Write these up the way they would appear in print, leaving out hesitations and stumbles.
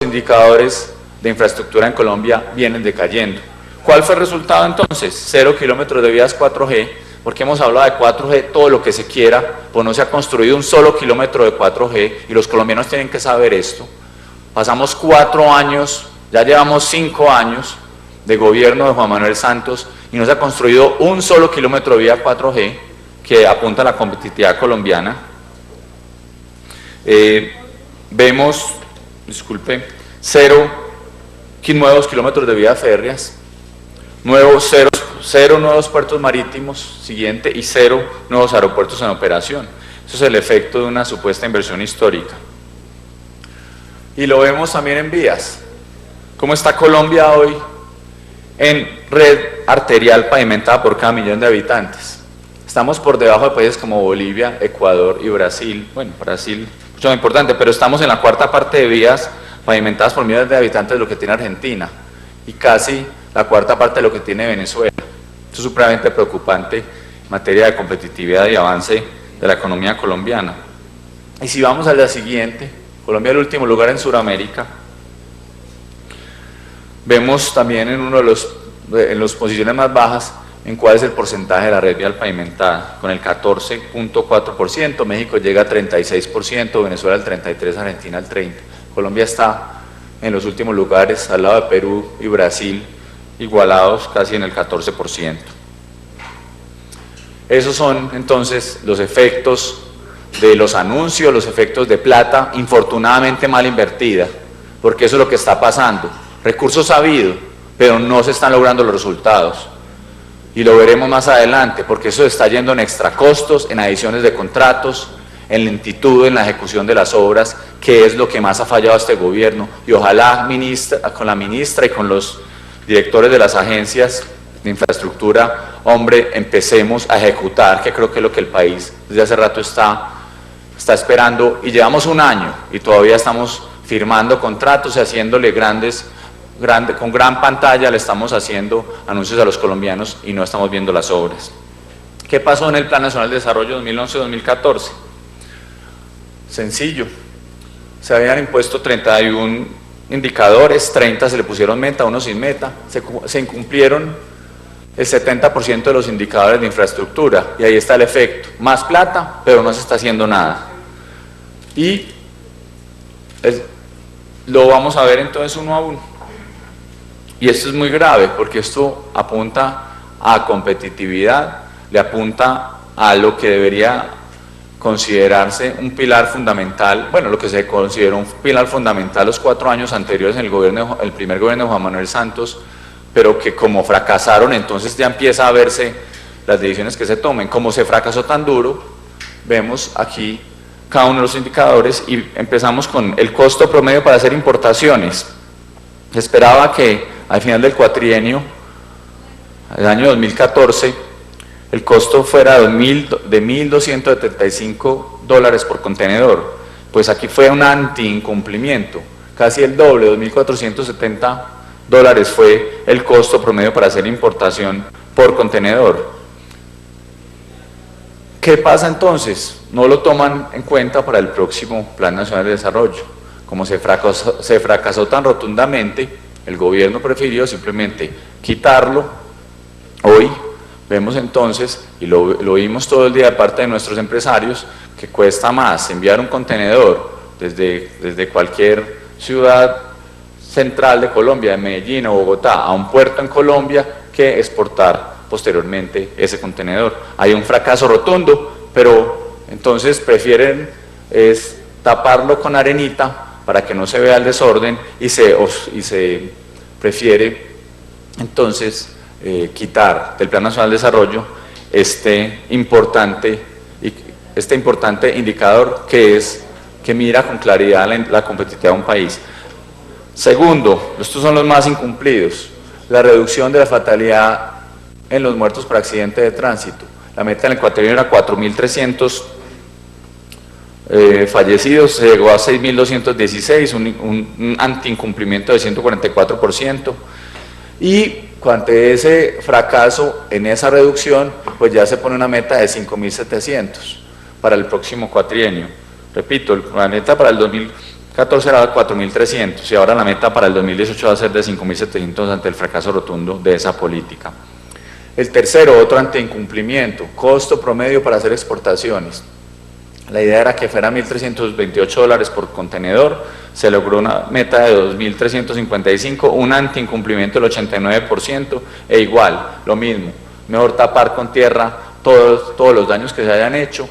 indicadores de infraestructura en Colombia vienen decayendo. ¿Cuál fue el resultado entonces? 0 kilómetros de vías 4G, porque hemos hablado de 4G todo lo que se quiera, pues no se ha construido un solo kilómetro de 4G, y los colombianos tienen que saber esto. Pasamos 4 años, ya llevamos 5 años de gobierno de Juan Manuel Santos, y no se ha construido un solo kilómetro de vía 4G que apunta a la competitividad colombiana. Vemos, disculpe, 0 nuevos kilómetros de vías férreas, cero nuevos puertos marítimos, siguiente, y 0 nuevos aeropuertos en operación. Eso es el efecto de una supuesta inversión histórica. Y lo vemos también en vías. ¿Cómo está Colombia hoy en red arterial pavimentada por cada millón de habitantes? Estamos por debajo de países como Bolivia, Ecuador y Brasil. Bueno, Brasil mucho más importante, pero estamos en la cuarta parte de vías pavimentadas por millones de habitantes de lo que tiene Argentina, y casi la cuarta parte de lo que tiene Venezuela. Esto es supremamente preocupante en materia de competitividad y avance de la economía colombiana. Y si vamos a la siguiente, Colombia es el último lugar en Sudamérica. Vemos también en las posiciones más bajas en cuál es el porcentaje de la red vial pavimentada, con el 14.4%, México llega a 36%, Venezuela al 33%, Argentina al 30%. Colombia está en los últimos lugares, al lado de Perú y Brasil, igualados casi en el 14%. Esos son entonces los efectos de los anuncios, los efectos de plata infortunadamente mal invertida, porque eso es lo que está pasando. Recursos ha habido, pero no se están logrando los resultados. Y lo veremos más adelante, porque eso está yendo en extracostos, en adiciones de contratos, en lentitud en la ejecución de las obras, que es lo que más ha fallado a este gobierno. Y ojalá con la ministra y con los directores de las agencias de infraestructura, hombre, empecemos a ejecutar, que creo que es lo que el país desde hace rato está esperando, y llevamos un año y todavía estamos firmando contratos y haciéndole con gran pantalla le estamos haciendo anuncios a los colombianos y no estamos viendo las obras. ¿Qué pasó en el Plan Nacional de Desarrollo 2011-2014? Sencillo, se habían impuesto 31 indicadores, 30 se le pusieron meta, uno sin meta, se incumplieron el 70% de los indicadores de infraestructura, y ahí está el efecto, más plata, pero no se está haciendo nada. Y lo vamos a ver entonces uno a uno. Y esto es muy grave, porque esto apunta a competitividad, le apunta a lo que debería considerarse un pilar fundamental, bueno, lo que se consideró un pilar fundamental los 4 años anteriores en el primer gobierno de Juan Manuel Santos, pero que como fracasaron, entonces ya empieza a verse las decisiones que se tomen. Como se fracasó tan duro, vemos aquí cada uno de los indicadores, y empezamos con el costo promedio para hacer importaciones. Se esperaba que al final del cuatrienio, el año 2014, el costo fuera de $1.275 por contenedor. Pues aquí fue un anti-incumplimiento, casi el doble, $2.470 fue el costo promedio para hacer importación por contenedor. ¿Qué pasa entonces? No lo toman en cuenta para el próximo Plan Nacional de Desarrollo. Como se fracasó tan rotundamente, el gobierno prefirió simplemente quitarlo. Hoy vemos entonces, y lo vimos todo el día de parte de nuestros empresarios, que cuesta más enviar un contenedor desde cualquier ciudad central de Colombia, de Medellín o Bogotá, a un puerto en Colombia, que exportar posteriormente ese contenedor. Hay un fracaso rotundo, pero entonces prefieren taparlo con arenita para que no se vea el desorden, y se prefiere entonces quitar del Plan Nacional de Desarrollo este importante indicador que mira con claridad la competitividad de un país. Segundo, estos son los más incumplidos: la reducción de la fatalidad en los muertos por accidente de tránsito. La meta en el cuatrienio era 4.300 fallecidos, se llegó a 6.216, un anti-incumplimiento de 144%, y ante ese fracaso en esa reducción, pues ya se pone una meta de 5.700 para el próximo cuatrienio. Repito, la meta para el 14 era 4.300 y ahora la meta para el 2018 va a ser de 5.700 ante el fracaso rotundo de esa política. El tercero, otro anti-incumplimiento, costo promedio para hacer exportaciones. La idea era que fuera $1.328 por contenedor, se logró una meta de 2.355, un anti-incumplimiento del 89% e igual, lo mismo, mejor tapar con tierra todos los daños que se hayan hecho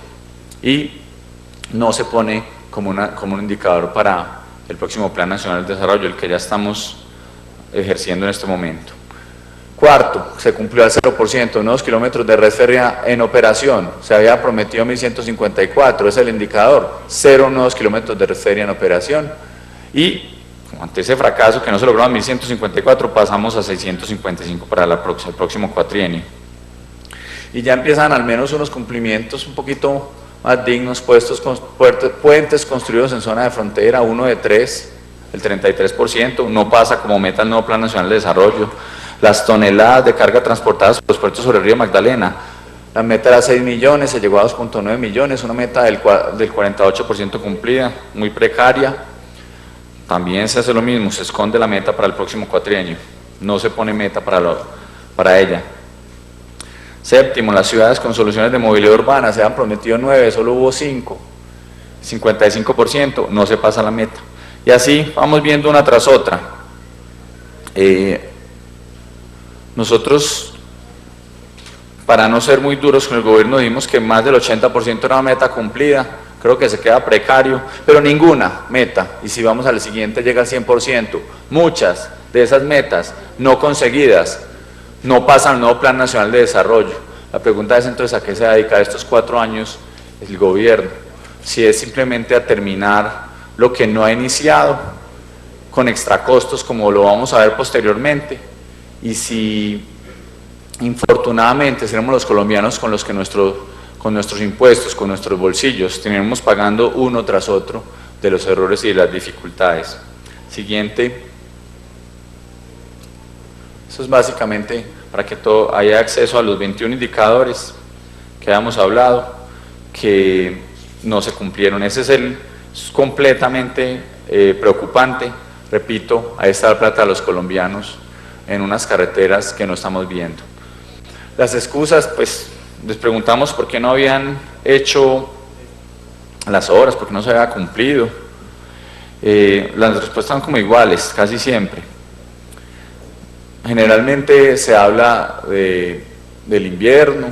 y no se pone como un indicador para el próximo Plan Nacional de Desarrollo, el que ya estamos ejerciendo en este momento. Cuarto, se cumplió al 0%, nuevos kilómetros de red férrea en operación, se había prometido 1.154, es el indicador, 0 nuevos kilómetros de red férrea en operación, y ante ese fracaso que no se logró a 1.154, pasamos a 655 para el próximo cuatrienio. Y ya empiezan al menos unos cumplimientos un poquito más dignos, puentes construidos en zona de frontera, 1 de 3, el 33%, no pasa como meta el nuevo Plan Nacional de Desarrollo. Las toneladas de carga transportadas por los puertos sobre el río Magdalena, la meta era 6 millones, se llegó a 2.9 millones, una meta del 48% cumplida, muy precaria. También se hace lo mismo, se esconde la meta para el próximo cuatrienio, no se pone meta para ella. Séptimo, las ciudades con soluciones de movilidad urbana, se han prometido 9, solo hubo 5, 55%, no se pasa la meta. Y así vamos viendo una tras otra. Nosotros, para no ser muy duros con el gobierno, dijimos que más del 80% era una meta cumplida, creo que se queda precario, pero ninguna meta, y si vamos al siguiente llega al 100%, muchas de esas metas no conseguidas no pasan al nuevo Plan Nacional de Desarrollo. La pregunta es entonces a qué se dedica estos 4 años el gobierno, si es simplemente a terminar lo que no ha iniciado, con extracostos como lo vamos a ver posteriormente, y si infortunadamente seremos los colombianos con los que con nuestros impuestos, con nuestros bolsillos, tenemos pagando uno tras otro de los errores y de las dificultades. Siguiente. Eso es básicamente para que haya acceso a los 21 indicadores que habíamos hablado, que no se cumplieron. Ese es completamente preocupante. Repito, ahí está la plata de los colombianos en unas carreteras que no estamos viendo. Las excusas, pues les preguntamos por qué no habían hecho las obras, por qué no se había cumplido. Las respuestas son como iguales, casi siempre. Generalmente se habla del invierno,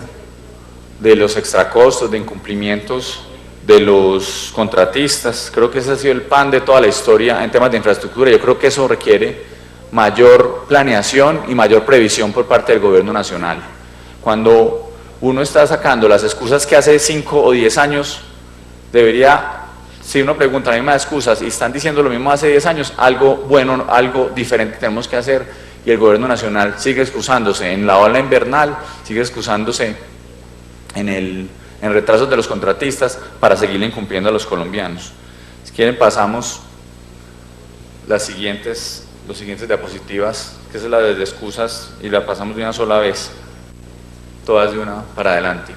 de los extracostos, de incumplimientos de los contratistas. Creo que ese ha sido el pan de toda la historia en temas de infraestructura. Yo creo que eso requiere mayor planeación y mayor previsión por parte del gobierno nacional. Cuando uno está sacando las excusas que hace 5 o 10 años, debería, si uno pregunta las mismas excusas y están diciendo lo mismo hace 10 años, algo bueno, algo diferente tenemos que hacer, y el gobierno nacional sigue excusándose en la ola invernal, sigue excusándose en retrasos de los contratistas para seguir incumpliendo a los colombianos. Si quieren pasamos los siguientes diapositivas, que es la de excusas, y la pasamos de una sola vez, todas de una para adelante.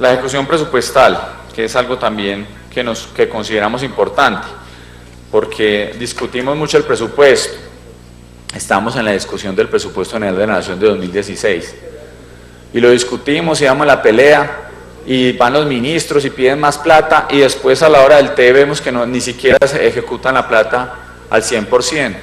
La ejecución presupuestal, que es algo también que consideramos importante, porque discutimos mucho el presupuesto. Estamos en la discusión del presupuesto general de la Nación de 2016, y lo discutimos y damos la pelea, y van los ministros y piden más plata, y después a la hora del té vemos que ni siquiera se ejecutan la plata al 100%.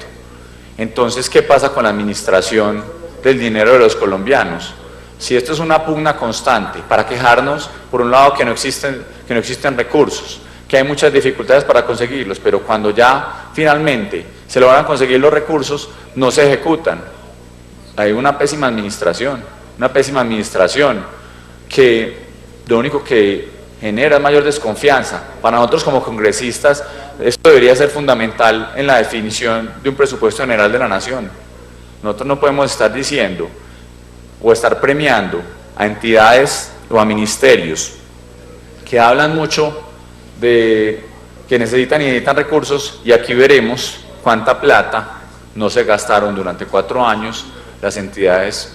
Entonces, ¿qué pasa con la administración del dinero de los colombianos? Si esto es una pugna constante para quejarnos, por un lado, que no existen recursos, que hay muchas dificultades para conseguirlos, pero cuando ya finalmente se logran conseguir los recursos, no se ejecutan. Hay una pésima administración que lo único que genera es mayor desconfianza. Para nosotros como congresistas, esto debería ser fundamental en la definición de un presupuesto general de la Nación. Nosotros no podemos estar diciendo o estar premiando a entidades o a ministerios que hablan mucho de que necesitan recursos, y aquí veremos cuánta plata no se gastaron durante 4 años las entidades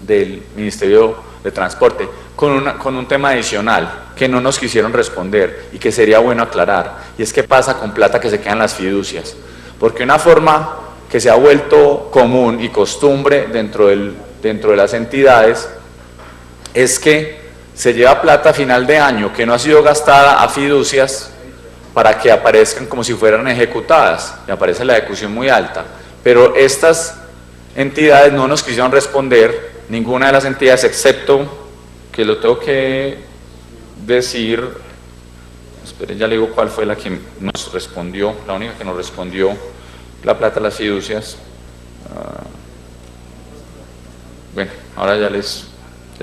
del Ministerio de Transporte, con un tema adicional que no nos quisieron responder y que sería bueno aclarar, y es qué pasa con plata que se queda en las fiducias, porque una forma que se ha vuelto común y costumbre dentro de las entidades es que se lleva plata a final de año que no ha sido gastada a fiducias para que aparezcan como si fueran ejecutadas, y aparece la ejecución muy alta, pero estas entidades no nos quisieron responder, ninguna de las entidades, excepto, que lo tengo que decir, esperen, ya le digo cuál fue la que nos respondió, la única que nos respondió la plata a las fiducias. Bueno, ahora ya les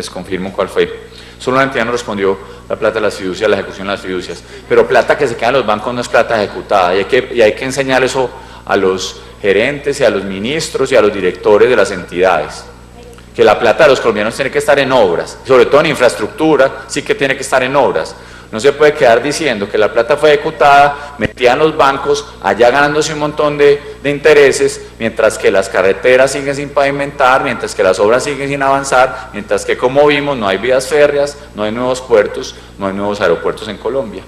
confirmo cuál fue. Solo una entidad nos respondió la plata de las fiducias, la ejecución de las fiducias, pero plata que se queda en los bancos no es plata ejecutada, y hay que enseñar eso a los gerentes y a los ministros y a los directores de las entidades, que la plata de los colombianos tiene que estar en obras, sobre todo en infraestructura, sí que tiene que estar en obras. No se puede quedar diciendo que la plata fue ejecutada, metida en los bancos, allá ganándose un montón de intereses, mientras que las carreteras siguen sin pavimentar, mientras que las obras siguen sin avanzar, mientras que, como vimos, no hay vías férreas, no hay nuevos puertos, no hay nuevos aeropuertos en Colombia.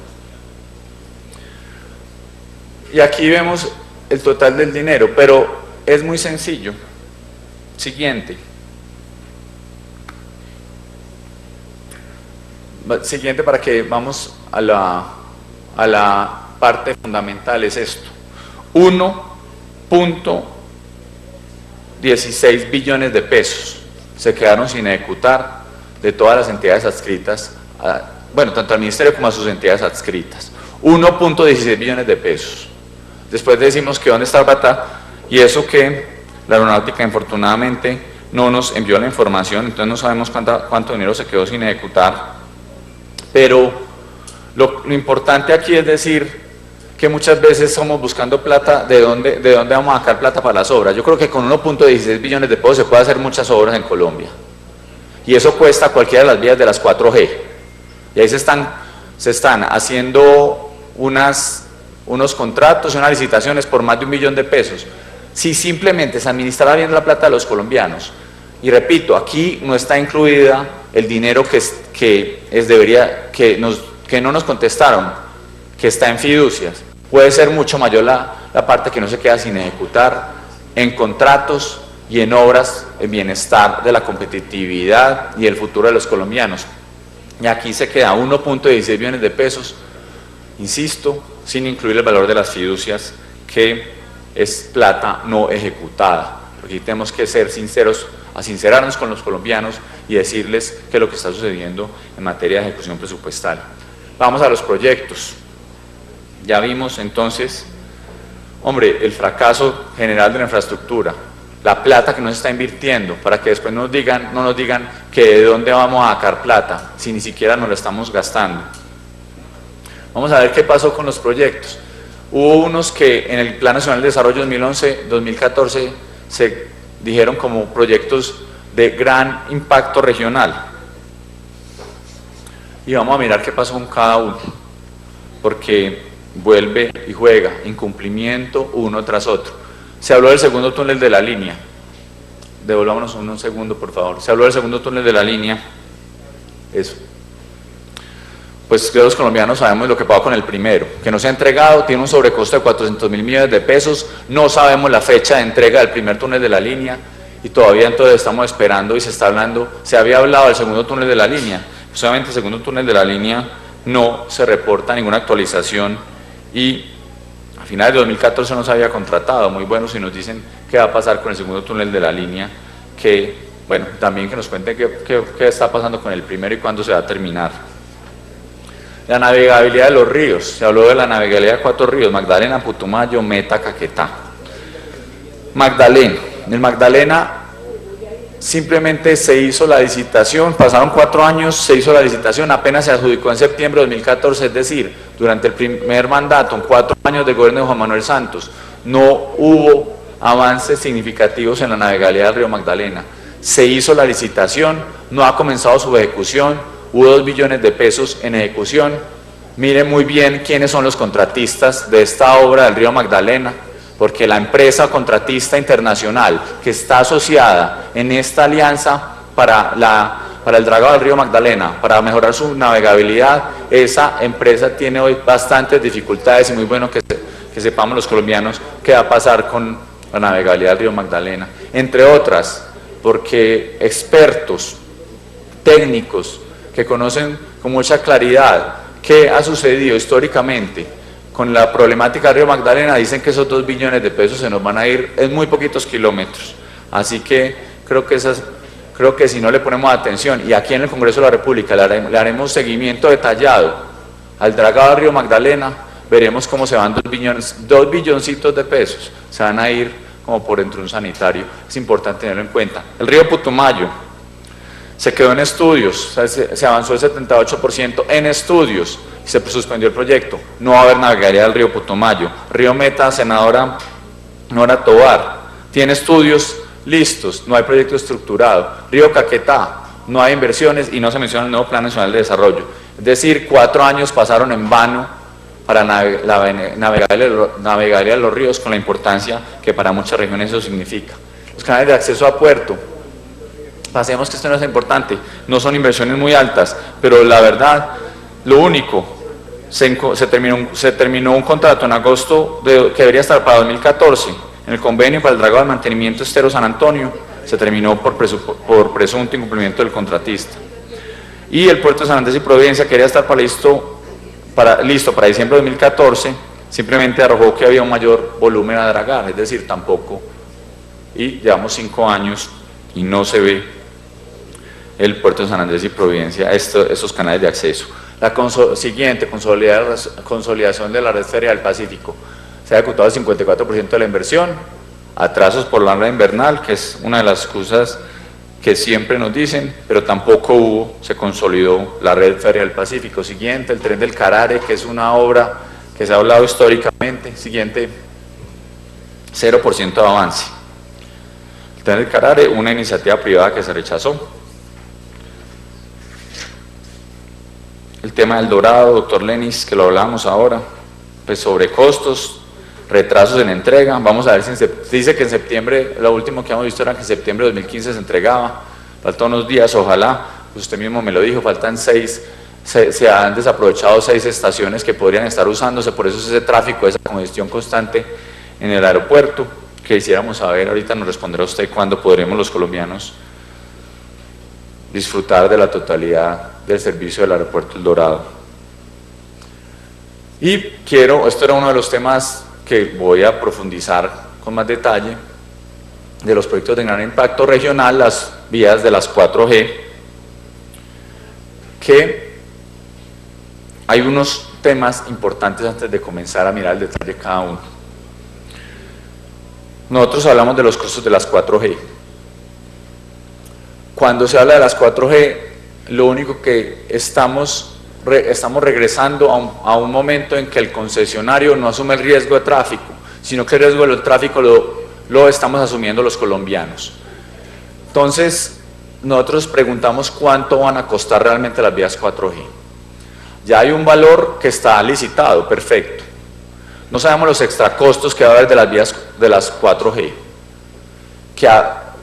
Y aquí vemos el total del dinero, pero es muy sencillo. Siguiente, para que vamos a la parte fundamental, es esto: 1.16 billones de pesos se quedaron sin ejecutar de todas las entidades adscritas, bueno, tanto al ministerio como a sus entidades adscritas. 1.16 billones de pesos. Después decimos que dónde está la plata, y eso que la aeronáutica infortunadamente no nos envió la información, entonces no sabemos cuánto dinero se quedó sin ejecutar. Pero lo importante aquí es decir que muchas veces estamos buscando plata, ¿de dónde vamos a sacar plata para las obras? Yo creo que con 1.16 billones de pesos se puede hacer muchas obras en Colombia, y eso cuesta cualquiera de las vías de las 4G, y ahí se están haciendo unos contratos y unas licitaciones por más de 1 billón de pesos, si simplemente se administrara bien la plata de los colombianos. Y repito, aquí no está incluida el dinero que no nos contestaron, que está en fiducias. Puede ser mucho mayor la parte que no se queda sin ejecutar en contratos y en obras en bienestar de la competitividad y el futuro de los colombianos. Y aquí se queda 1.16 billones de pesos, insisto, sin incluir el valor de las fiducias, que es plata no ejecutada. Aquí tenemos que ser sinceros, a sincerarnos con los colombianos y decirles qué es lo que está sucediendo en materia de ejecución presupuestal. Vamos a los proyectos. Ya vimos entonces, hombre, el fracaso general de la infraestructura, la plata que no se está invirtiendo, para que después no nos digan que de dónde vamos a sacar plata, si ni siquiera nos la estamos gastando. Vamos a ver qué pasó con los proyectos. Hubo unos que en el Plan Nacional de Desarrollo 2011-2014 se dijeron como proyectos de gran impacto regional, y vamos a mirar qué pasó con cada uno, porque vuelve y juega, incumplimiento uno tras otro. Se habló del segundo túnel de la línea, devolvámonos un segundo por favor. Se habló del segundo túnel de la línea, eso. Pues que los colombianos sabemos lo que pasó con el primero, que no se ha entregado, tiene un sobrecosto de 400.000 millones de pesos, no sabemos la fecha de entrega del primer túnel de la línea, y todavía entonces estamos esperando, y se había hablado del segundo túnel de la línea. Solamente el segundo túnel de la línea no se reporta ninguna actualización, y a finales de 2014 no se había contratado. Muy bueno si nos dicen qué va a pasar con el segundo túnel de la línea, que bueno, también que nos cuenten qué está pasando con el primero y cuándo se va a terminar. La navegabilidad de los ríos, se habló de la navegabilidad de 4 ríos: Magdalena, Putumayo, Meta, Caquetá. El Magdalena simplemente se hizo la licitación, pasaron 4 años, se hizo la licitación, apenas se adjudicó en septiembre de 2014, es decir, durante el primer mandato, en 4 años de gobierno de Juan Manuel Santos, no hubo avances significativos en la navegabilidad del río Magdalena. Se hizo la licitación, no ha comenzado su ejecución. Hubo 2 billones de pesos en ejecución. Miren muy bien quiénes son los contratistas de esta obra del río Magdalena, porque la empresa contratista internacional que está asociada en esta alianza para el dragado del río Magdalena, para mejorar su navegabilidad, esa empresa tiene hoy bastantes dificultades y muy bueno que sepamos los colombianos qué va a pasar con la navegabilidad del río Magdalena. Entre otras, porque expertos, técnicos, que conocen con mucha claridad qué ha sucedido históricamente con la problemática del río Magdalena, dicen que esos 2 billones de pesos se nos van a ir en muy poquitos kilómetros. Así que creo que si no le ponemos atención, y aquí en el Congreso de la República le haremos seguimiento detallado al dragado del río Magdalena, veremos cómo se van 2 billoncitos de pesos, se van a ir como por dentro de un sanitario. Es importante tenerlo en cuenta. El río Putumayo se quedó en estudios, o sea, se avanzó el 78% en estudios y se suspendió el proyecto. No va a haber navegabilidad del río Putumayo. Río Meta, senadora Nora Tovar, tiene estudios listos, no hay proyecto estructurado. Río Caquetá, no hay inversiones y no se menciona el nuevo Plan Nacional de Desarrollo. Es decir, 4 años pasaron en vano para la navegabilidad de los ríos, con la importancia que para muchas regiones eso significa. Los canales de acceso a puerto, pasemos que esto no es importante, no son inversiones muy altas, pero la verdad, lo único, se terminó un contrato en agosto que debería estar para 2014, en el convenio para el dragado de mantenimiento Estero San Antonio, se terminó por presunto incumplimiento del contratista. Y el puerto de San Andrés y Providencia quería estar listo para diciembre de 2014, simplemente arrojó que había un mayor volumen a dragar, es decir, tampoco, y llevamos 5 años y no se ve el puerto de San Andrés y Providencia, estos canales de acceso. La siguiente, consolidación de la red férrea del Pacífico. Se ha ejecutado el 54% de la inversión, atrasos por la ola invernal, que es una de las excusas que siempre nos dicen, pero tampoco se consolidó la red férrea del Pacífico. Siguiente, el tren del Carare, que es una obra que se ha hablado históricamente. Siguiente, 0% de avance. El tren del Carare, una iniciativa privada que se rechazó. El tema del Dorado, doctor Lenis, que lo hablábamos ahora, pues sobre costos, retrasos en entrega. Vamos a ver si dice que en septiembre, lo último que hemos visto era que en septiembre de 2015 se entregaba, faltan unos días, ojalá, pues usted mismo me lo dijo, faltan 6, se han desaprovechado 6 estaciones que podrían estar usándose, por eso es ese tráfico, esa congestión constante en el aeropuerto, que quisiéramos saber, ahorita nos responderá usted cuándo podremos los colombianos disfrutar de la totalidad del servicio del aeropuerto El Dorado. Y esto era uno de los temas que voy a profundizar con más detalle, de los proyectos de gran impacto regional, las vías de las 4G, que hay unos temas importantes antes de comenzar a mirar el detalle de cada uno. Nosotros hablamos de los costos de las 4G. Cuando se habla de las 4G, lo único que estamos regresando a un momento en que el concesionario no asume el riesgo de tráfico, sino que el riesgo del tráfico lo estamos asumiendo los colombianos. Entonces, nosotros preguntamos cuánto van a costar realmente las vías 4G. Ya hay un valor que está licitado, perfecto. No sabemos los extracostos que va a haber de las vías de las 4G,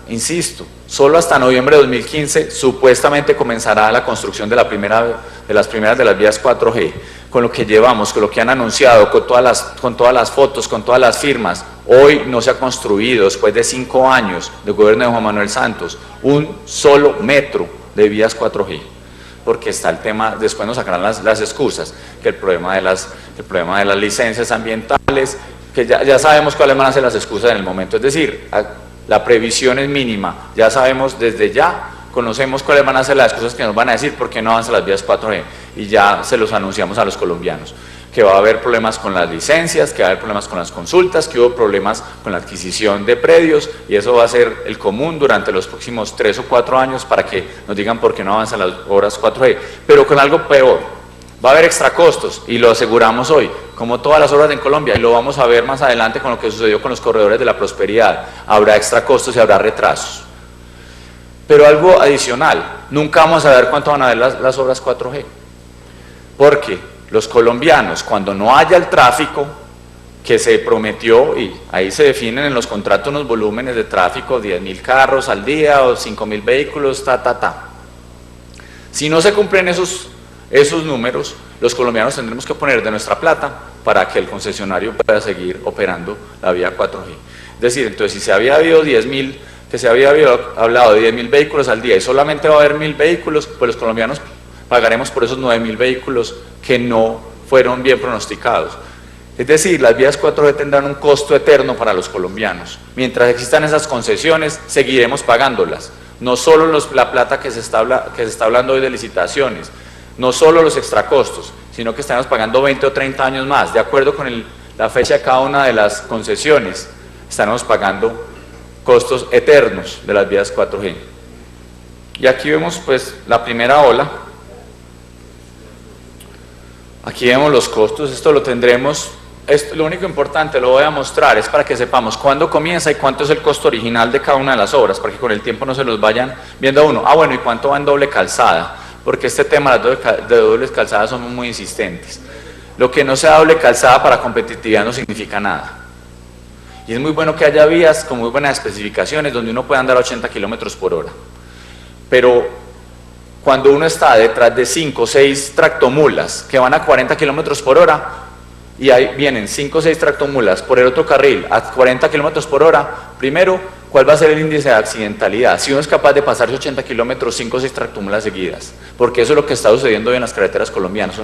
insisto, solo hasta noviembre de 2015 supuestamente comenzará la construcción de las primeras de las vías 4G, con lo que llevamos, con lo que han anunciado, con todas las fotos, con todas las firmas. Hoy no se ha construido, después de 5 años del gobierno de Juan Manuel Santos, un solo metro de vías 4G, porque está el tema, después nos sacarán las excusas, que el problema de las licencias ambientales, que ya sabemos cuáles van a ser las excusas en el momento, es decir, la previsión es mínima, ya sabemos desde ya, conocemos cuáles van a ser las excusas que nos van a decir por qué no avanzan las vías 4G, y ya se los anunciamos a los colombianos, que va a haber problemas con las licencias, que va a haber problemas con las consultas, que hubo problemas con la adquisición de predios, y eso va a ser el común durante los próximos 3 o 4 años para que nos digan por qué no avanzan las obras 4G, pero con algo peor. Va a haber extracostos, y lo aseguramos hoy, como todas las obras en Colombia, y lo vamos a ver más adelante con lo que sucedió con los corredores de la prosperidad. Habrá extracostos y habrá retrasos. Pero algo adicional, nunca vamos a ver cuánto van a ver las obras 4G, porque los colombianos, cuando no haya el tráfico, que se prometió, y ahí se definen en los contratos unos volúmenes de tráfico, 10.000 carros al día o 5.000 vehículos, Si no se cumplen esos números, los colombianos tendremos que poner de nuestra plata para que el concesionario pueda seguir operando la vía 4G. Es decir, entonces si se había habido 10.000, que se había hablado de 10.000 vehículos al día y solamente va a haber 1.000 vehículos, pues los colombianos pagaremos por esos 9.000 vehículos que no fueron bien pronosticados. Es decir, las vías 4G tendrán un costo eterno para los colombianos. Mientras existan esas concesiones, seguiremos pagándolas. No solo la plata que se está hablando hoy de licitaciones, no solo los extracostos, sino que estaremos pagando 20 o 30 años más. De acuerdo con la fecha de cada una de las concesiones, estaremos pagando costos eternos de las vías 4G. Y aquí vemos pues la primera ola. Aquí vemos los costos, esto lo tendremos. Lo único importante, lo voy a mostrar, es para que sepamos cuándo comienza y cuánto es el costo original de cada una de las obras, para que con el tiempo no se los vayan viendo a uno. Bueno, ¿y cuánto va en doble calzada? Porque este tema de dobles calzadas somos muy insistentes. Lo que no sea doble calzada para competitividad no significa nada. Y es muy bueno que haya vías con muy buenas especificaciones donde uno pueda andar a 80 kilómetros por hora. Pero cuando uno está detrás de 5 o 6 tractomulas que van a 40 kilómetros por hora, y ahí vienen 5 o 6 tractomulas por el otro carril a 40 kilómetros por hora, primero, ¿cuál va a ser el índice de accidentalidad? Si uno es capaz de pasarse 80 kilómetros, 5 o 6 tractomulas seguidas, porque eso es lo que está sucediendo hoy en las carreteras colombianas,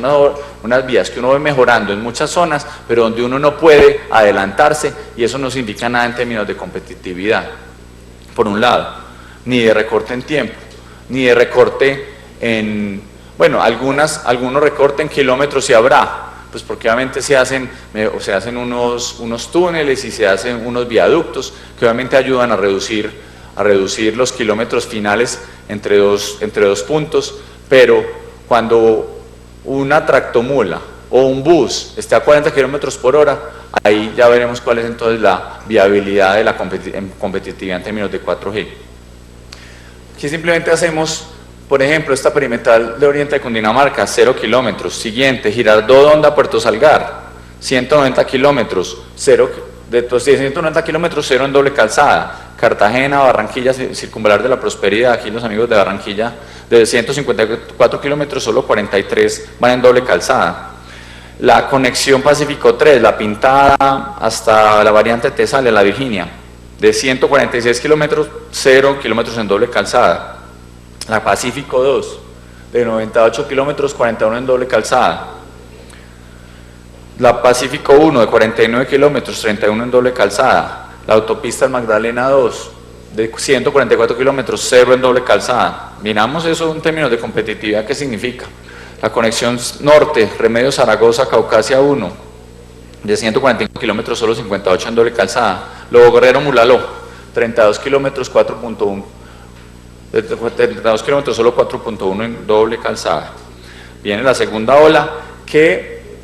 unas vías que uno ve mejorando en muchas zonas, pero donde uno no puede adelantarse, y eso no significa nada en términos de competitividad, por un lado, ni de recorte en tiempo, ni de recorte en, bueno, algunos recortes en kilómetros sí habrá, pues porque obviamente se hacen unos túneles y se hacen unos viaductos que obviamente ayudan a reducir los kilómetros finales entre dos puntos, pero cuando una tractomula o un bus esté a 40 kilómetros por hora, ahí ya veremos cuál es entonces la viabilidad de la competitividad en términos de 4G. Aquí simplemente hacemos, por ejemplo, esta perimetral de Oriente de Cundinamarca, 0 kilómetros. Siguiente, Girardot Honda Puerto Salgar, 190 kilómetros, 0 en doble calzada. Cartagena, Barranquilla, Circunvalar de la Prosperidad, aquí los amigos de Barranquilla, de 154 kilómetros, solo 43 van en doble calzada. La conexión Pacífico 3, La Pintada hasta la variante Tesalia, La Virginia, de 146 kilómetros, 0 kilómetros en doble calzada. La Pacífico 2, de 98 kilómetros, 41 en doble calzada. La Pacífico 1, de 49 kilómetros, 31 en doble calzada. La autopista Magdalena 2, de 144 kilómetros, 0 en doble calzada. Miramos eso en términos de competitividad, ¿qué significa? La conexión norte, Remedios Zaragoza, Caucasia 1, de 145 kilómetros, solo 58 en doble calzada. Lobo Guerrero Mulaló, 32 kilómetros, 4.1. De 32 kilómetros, solo 4.1 en doble calzada. Viene la segunda ola, que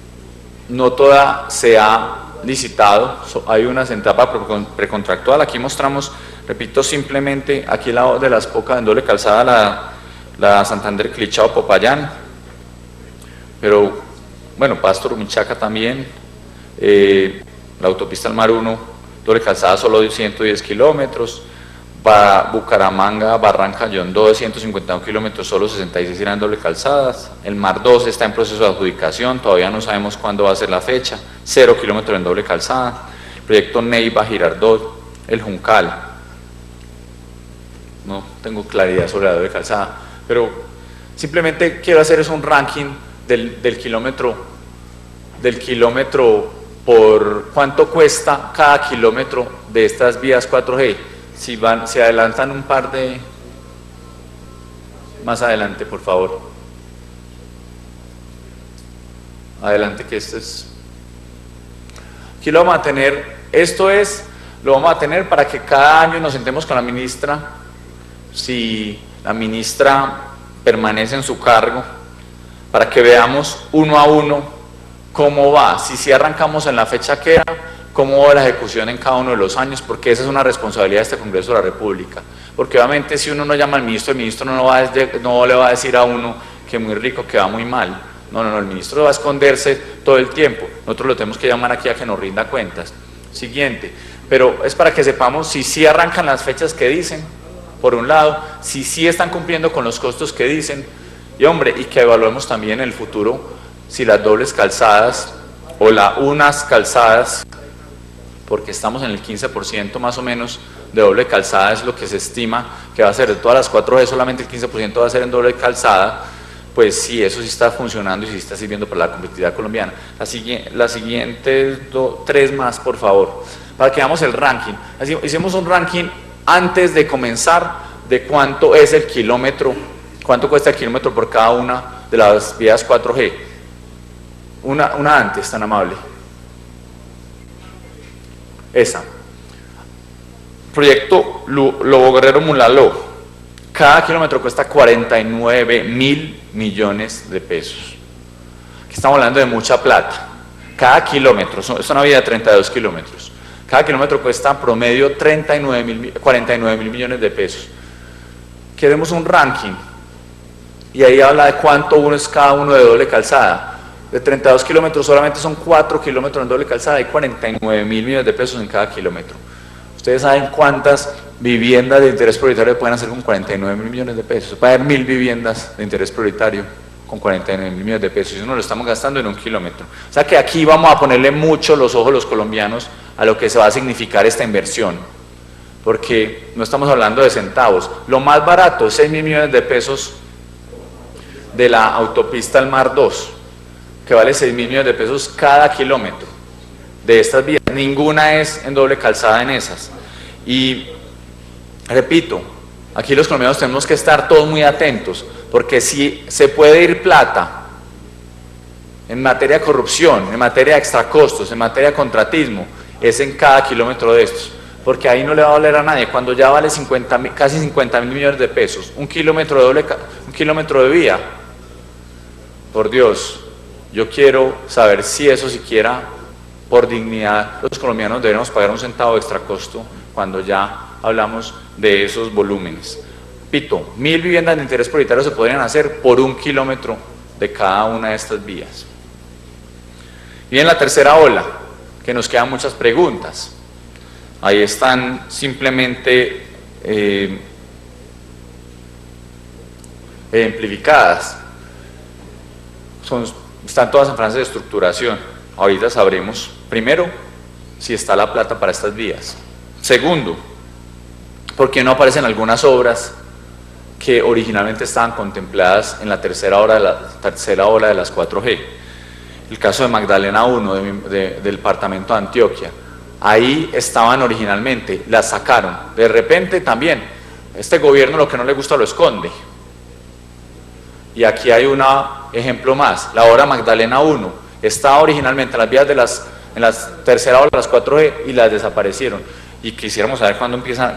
no toda se ha licitado, hay unas etapas precontractual. Aquí mostramos, repito simplemente, aquí la de las pocas en doble calzada, la Santander Clichao Popayán, pero bueno, Pasto Rumichaca también, la autopista al Mar 1, doble calzada solo de 110 kilómetros, Bucaramanga, Barranca, Yondó de 151 kilómetros, solo 66 eran doble calzadas. El Mar 2 está en proceso de adjudicación, todavía no sabemos cuándo va a ser la fecha, 0 kilómetros en doble calzada. El proyecto Neiva, Girardot, el Juncal, no tengo claridad sobre la doble calzada, pero simplemente quiero hacer es un ranking del kilómetro por cuánto cuesta cada kilómetro de estas vías 4G. Si se adelantan un par de... Más adelante, por favor. Adelante, que esto es... Aquí lo vamos a tener, lo vamos a tener para que cada año nos sentemos con la ministra, si la ministra permanece en su cargo, para que veamos uno a uno cómo va, si arrancamos en la fecha que era, cómo va la ejecución en cada uno de los años, porque esa es una responsabilidad de este Congreso de la República, porque obviamente si uno no llama al ministro, el ministro no le va a decir a uno que muy rico, que va muy mal, No, el ministro va a esconderse todo el tiempo. Nosotros lo tenemos que llamar aquí a que nos rinda cuentas. Siguiente, pero es para que sepamos si sí arrancan las fechas que dicen, por un lado, si sí están cumpliendo con los costos que dicen, y hombre, y que evaluemos también en el futuro si las dobles calzadas o las unas calzadas, porque estamos en el 15% más o menos de doble calzada, es lo que se estima que va a ser de todas las 4G, solamente el 15% va a ser en doble calzada, pues sí, eso sí está funcionando y sí está sirviendo para la competitividad colombiana. Las siguientes tres más, por favor, para que veamos el ranking. Hicimos un ranking antes de comenzar de cuánto es el kilómetro, cuánto cuesta el kilómetro por cada una de las vías 4G. Una antes, tan amable. Esa. Proyecto Lobo Guerrero Mulaló. Cada kilómetro cuesta 49.000 millones de pesos. Aquí estamos hablando de mucha plata. Cada kilómetro, es una vía de 32 kilómetros. Cada kilómetro cuesta en promedio 49.000 millones de pesos. Queremos un ranking. Y ahí habla de cuánto uno es cada uno de doble calzada. De 32 kilómetros solamente son 4 kilómetros en doble calzada, hay 49.000 millones de pesos en cada kilómetro. Ustedes saben cuántas viviendas de interés prioritario pueden hacer con 49.000 millones de pesos. Se puede haber 1.000 viviendas de interés prioritario con 49.000 millones de pesos y eso no lo estamos gastando en un kilómetro. O sea que aquí vamos a ponerle mucho los ojos los colombianos a lo que se va a significar esta inversión, porque no estamos hablando de centavos. Lo más barato es 6.000 millones de pesos de la autopista al Mar 2, que vale 6.000 millones de pesos cada kilómetro de estas vías. Ninguna es en doble calzada en esas. Y repito, aquí los colombianos tenemos que estar todos muy atentos, porque si se puede ir plata en materia de corrupción, en materia de extracostos, en materia de contratismo, es en cada kilómetro de estos, porque ahí no le va a valer a nadie. Cuando ya vale casi 50.000 millones de pesos, un kilómetro de vía, por Dios, yo quiero saber si eso siquiera por dignidad los colombianos debemos pagar un centavo de extracosto cuando ya hablamos de esos volúmenes. Pito, 1.000 viviendas de interés prioritario se podrían hacer por un kilómetro de cada una de estas vías. Y en la tercera ola, que nos quedan muchas preguntas. Ahí están simplemente ejemplificadas. Están todas en fase de estructuración. Ahorita sabremos, primero, si está la plata para estas vías. Segundo, ¿por qué no aparecen algunas obras que originalmente estaban contempladas en la tercera ola de las 4G? El caso de Magdalena 1 del departamento de Antioquia. Ahí estaban originalmente, las sacaron. De repente también, este gobierno lo que no le gusta lo esconde. Y aquí hay un ejemplo más, la obra Magdalena 1 estaba originalmente en las vías en la tercera ola de las 4G y las desaparecieron. Y quisiéramos saber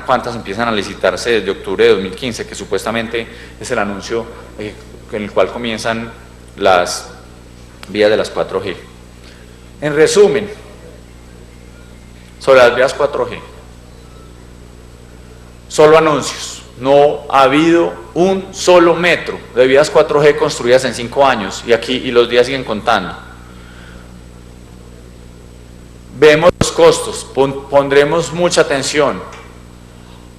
cuántas empiezan a licitarse desde octubre de 2015, que supuestamente es el anuncio en el cual comienzan las vías de las 4G. En resumen, sobre las vías 4G, solo anuncios. No ha habido un solo metro de vías 4G construidas en 5 años y los días siguen contando. Vemos los costos, pondremos mucha atención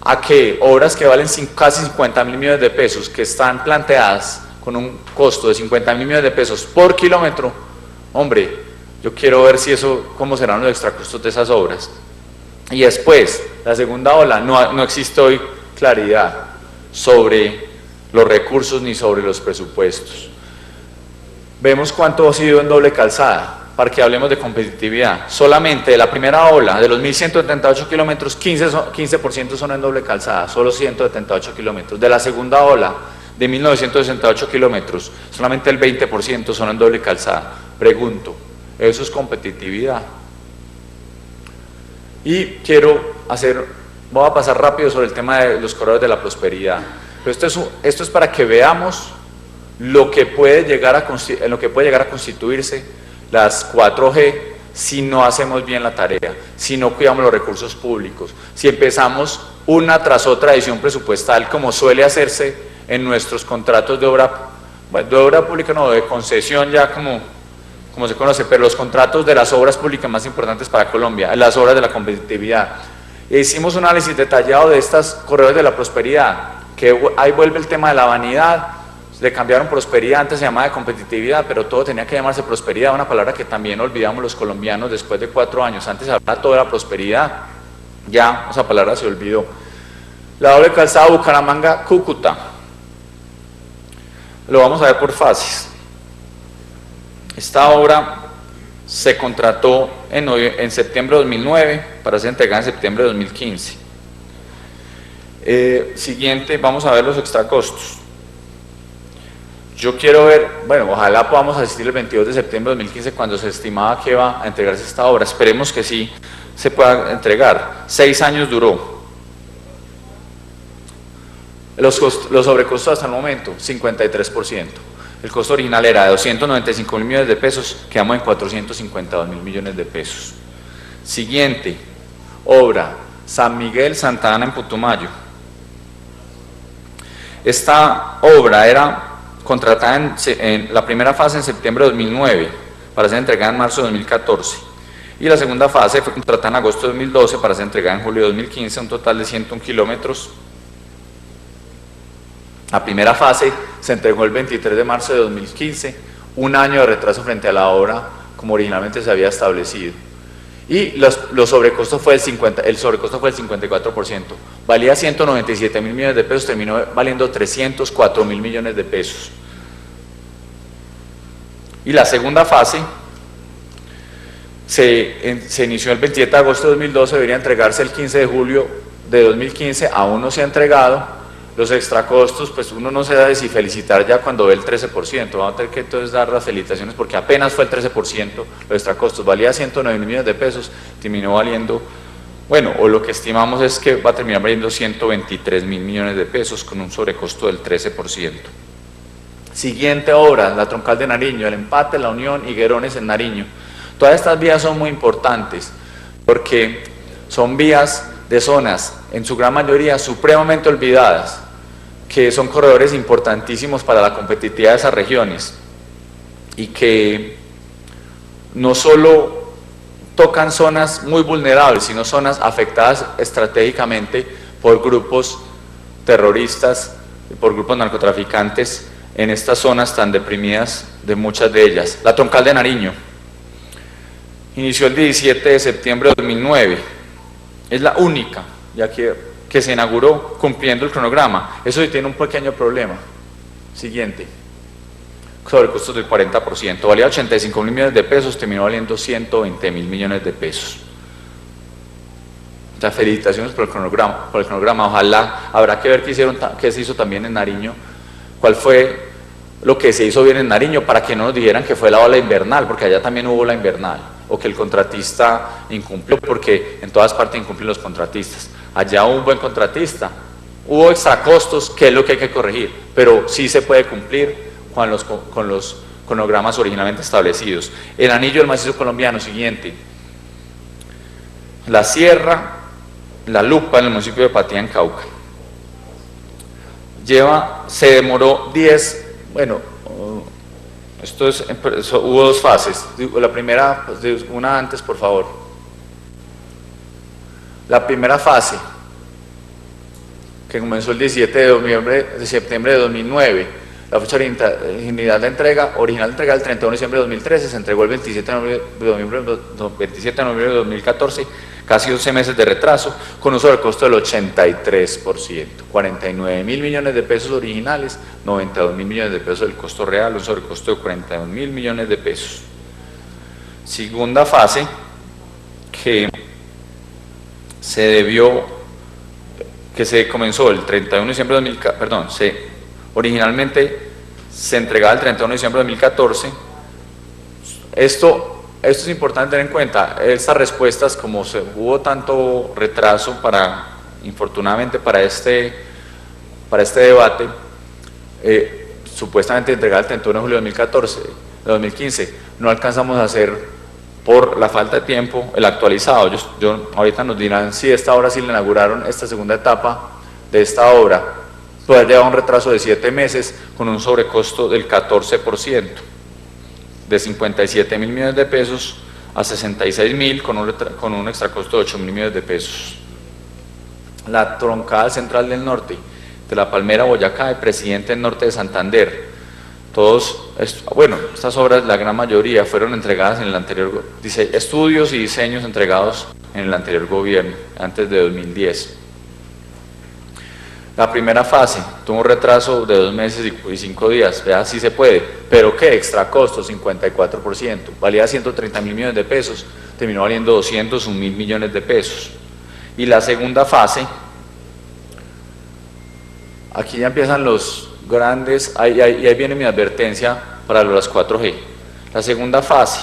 a que obras que valen casi 50.000 millones de pesos, que están planteadas con un costo de 50.000 millones de pesos por kilómetro, hombre, yo quiero ver si eso, cómo serán los extracostos de esas obras. Y después, la segunda ola, no existe hoy claridad sobre los recursos ni sobre los presupuestos. Vemos cuánto ha sido en doble calzada, para que hablemos de competitividad. Solamente de la primera ola, de los 1.178 kilómetros, 15% son en doble calzada, solo 178 kilómetros. De la segunda ola, de 1.968 kilómetros, solamente el 20% son en doble calzada. Pregunto, ¿eso es competitividad? Y voy a pasar rápido sobre el tema de los corredores de la prosperidad. Pero esto es para que veamos lo que puede llegar a constituirse las 4G si no hacemos bien la tarea, si no cuidamos los recursos públicos, si empezamos una tras otra edición presupuestal como suele hacerse en nuestros contratos de obra bueno, de obra pública no, de concesión ya como se conoce, pero los contratos de las obras públicas más importantes para Colombia, las obras de la competitividad. Hicimos un análisis detallado de estas corredores de la prosperidad, que ahí vuelve el tema de la vanidad, le cambiaron prosperidad, antes se llamaba de competitividad, pero todo tenía que llamarse prosperidad, una palabra que también olvidamos los colombianos después de 4 años, antes se hablaba todo de la prosperidad, ya esa palabra se olvidó. La doble calzada Bucaramanga-Cúcuta, lo vamos a ver por fases. Esta obra se contrató en septiembre de 2009 para ser entregada en septiembre de 2015. Siguiente, vamos a ver los extracostos. Yo quiero ver, bueno, ojalá podamos asistir el 22 de septiembre de 2015 cuando se estimaba que iba a entregarse esta obra. Esperemos que sí se pueda entregar. 6 años duró. Los sobrecostos hasta el momento, 53%. El costo original era de 295.000 millones de pesos, quedamos en 452.000 millones de pesos. Siguiente, obra, San Miguel Santa Ana en Putumayo. Esta obra era contratada en la primera fase en septiembre de 2009 para ser entregada en marzo de 2014 y la segunda fase fue contratada en agosto de 2012 para ser entregada en julio de 2015, un total de 101 kilómetros. La primera fase se entregó el 23 de marzo de 2015, un año de retraso frente a la obra como originalmente se había establecido. Y el sobrecosto fue el 54%, valía 197.000 millones de pesos, terminó valiendo 304.000 millones de pesos. Y la segunda fase se inició el 27 de agosto de 2012, debería entregarse el 15 de julio de 2015, aún no se ha entregado. Los extracostos, pues uno no se da de si felicitar ya cuando ve el 13%, vamos a tener que entonces dar las felicitaciones porque apenas fue el 13%, los extracostos, valía 109.000 millones de pesos, terminó valiendo, bueno, o lo que estimamos es que va a terminar valiendo 123.000 millones de pesos con un sobrecosto del 13%. Siguiente obra, la troncal de Nariño, el Empate, La Unión, Higuerones en Nariño. Todas estas vías son muy importantes porque son vías de zonas, en su gran mayoría, supremamente olvidadas, que son corredores importantísimos para la competitividad de esas regiones y que no solo tocan zonas muy vulnerables, sino zonas afectadas estratégicamente por grupos terroristas, por grupos narcotraficantes en estas zonas tan deprimidas de muchas de ellas. La troncal de Nariño inició el 17 de septiembre de 2009. Es la única, ya que se inauguró cumpliendo el cronograma. Eso sí tiene un pequeño problema. Siguiente. Sobrecostos del 40%. Valía 85.000 millones de pesos, terminó valiendo 120.000 millones de pesos. O sea, felicitaciones por el cronograma. Ojalá, habrá que ver qué se hizo también en Nariño, cuál fue lo que se hizo bien en Nariño, para que no nos dijeran que fue la ola invernal, porque allá también hubo la invernal, o que el contratista incumplió, porque en todas partes incumplen los contratistas. Allá hubo un buen contratista, hubo extracostos, que es lo que hay que corregir, pero sí se puede cumplir con los cronogramas originalmente establecidos. El anillo del macizo colombiano, siguiente. La Sierra, La Lupa, en el municipio de Patía, en Cauca. Se demoró 10, bueno, hubo 2 fases. La primera, pues, una antes, por favor. La primera fase, que comenzó el 17 de septiembre de 2009, la fecha original de entrega el 31 de diciembre de 2013, se entregó el 27 de noviembre de 2014, casi 11 meses de retraso, con un sobrecosto del 83%, 49.000 millones de pesos originales, 92.000 millones de pesos del costo real, un sobrecosto de 42.000 millones de pesos. Segunda fase, que se comenzó el 31 de diciembre de 2014, originalmente se entregaba el 31 de diciembre de 2014. Esto es importante tener en cuenta, estas respuestas, como hubo tanto retraso infortunadamente para este debate, supuestamente entregada el 31 de julio de 2015, no alcanzamos a hacer por la falta de tiempo el actualizado. Ahorita nos dirán si esta obra sí la inauguraron, esta segunda etapa de esta obra, Todavía lleva un retraso de 7 meses con un sobrecosto del 14%, de 57.000 millones de pesos a 66.000 con un extracosto de 8.000 millones de pesos. La Troncada Central del Norte, de La Palmera, Boyacá, de Presidente del Norte de Santander. Estas obras, la gran mayoría, fueron entregadas en el anterior, estudios y diseños entregados en el anterior gobierno, antes de 2010. La primera fase tuvo un retraso de 2 meses y 5 días, vea, sí se puede, pero ¿qué? Extra costo, 54%, valía 130.000 millones de pesos, terminó valiendo 201.000 millones de pesos. Y la segunda fase, aquí ya empiezan los grandes, ahí viene mi advertencia para las 4G. La segunda fase,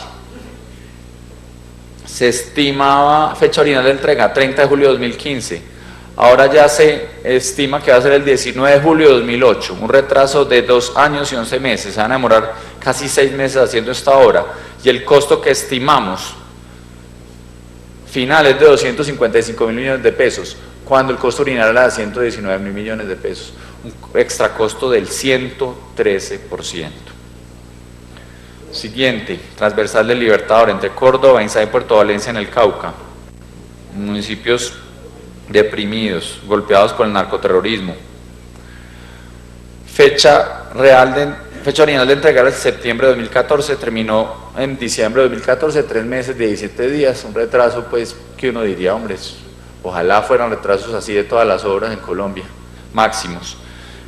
se estimaba fecha original de entrega 30 de julio de 2015, ahora ya se estima que va a ser el 19 de julio de 2008, un retraso de 2 años y 11 meses, se van a demorar casi 6 meses haciendo esta obra, y el costo que estimamos final es de 255.000 millones de pesos, cuando el costo original era de 119.000 millones de pesos, un extra costo del 113%. Siguiente, transversal del Libertador entre Córdoba, Inzá y Puerto Valencia en el Cauca, municipios deprimidos, golpeados por el narcoterrorismo. Fecha original de entregar es septiembre de 2014, terminó en diciembre de 2014, 3 meses, 17 días, un retraso pues que uno diría, hombre, ojalá fueran retrasos así de todas las obras en Colombia, máximos,